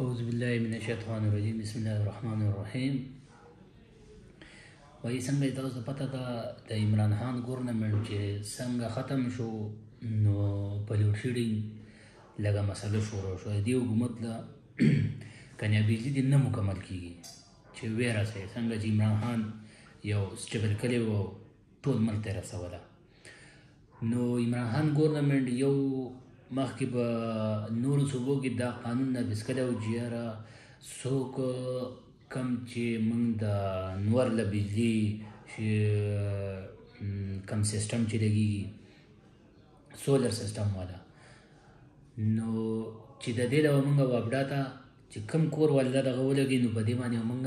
أعوذ بالله من الشیطان الرجیم بسم الله الرحمن الرحیم. وایي څنګه تاسو ته پته ده د عمران خان ګورنمنټ چې څنګه ختم شو نو په لوډ شیډینګ لږه مسله شروع شوه. د دې حکومت له کنیا بجلي دې نه مکمل کېږي چې ویې رسوي څنګه چې عمران خان یو سټیبل کړی و ټول ملک ته یې رسوله. نو عمران خان ګورنمنټ یو مخکې په نورو صوبو کې دا قانون نافظ کړی و چې یاره څوک کم چې موږ د نور له بجلي کم سیسټم چې لګېږي سولر سیسټم والا، نو چې د دې له به موږ وابډا ته چې کم کور والده دغه ولګي نو په دې باندې موږ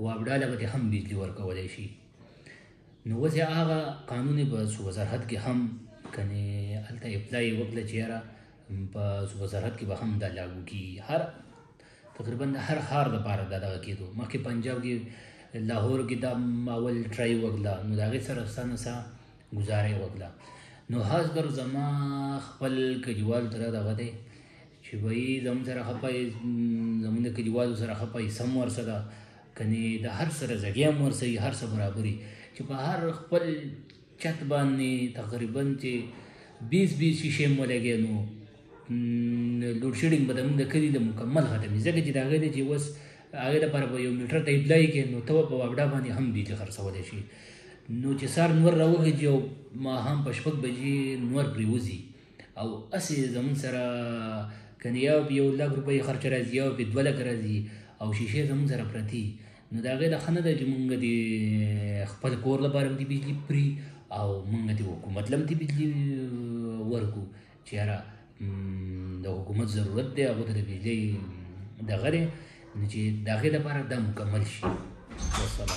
وابډا له به هم بجلي ورکولی شي. نو اوس یې هغه قانون په صوبه سرحد کې هم کنې هلته اپلای وکړه چې یاره په صوبه سرحد کې به هم دا لاګو کېږي. هر تقریبا د هر ښار دپاره دا دغه کېدو. مخکې پنجاب کې لاهور کې دا اول ټرای وکړه نو د هغې سره څه نه څه ګزاره یې وکړه. نو خاص کر زما خپل کلیوالو سره دغه دی چې بهی زموږ سره خپه زموږ د کلیوالو سره خپه سم ورسره کنې د هر سره زګې هم ورسوي هر څه برابري چې په هر خپل چت باندې تقریبا چې 20 شیشې مو ولګې نو لوډ شیډینګ به زموږ د کلي د مکمل ختمي ځکه چې د هغې دی چې اوس هغې لپاره به یو میټر ته اپلای کړې نو ته به په وابډا باندې هم بجلي خرڅولی شي. نو چې سهار نور راوخېږي او ماښام په 6 بجې نور پرېوځي او هسې زموږ سره کنې یا به 1 لک روپۍ خرچه راځي یا به 2 لکه راځي او شیشې زموږ سره پرتې نو د هغې نه ښه نه ده چې مونږ د خپل کور لپاره هم د بجلي پري او مونږ د حکومت له هم د بجلي ورکو چې یاره د حکومت ضرورت دی هغو ته د بجلۍ دغه دی نو چې د هغې لپاره دا مکمل شي. والسلام.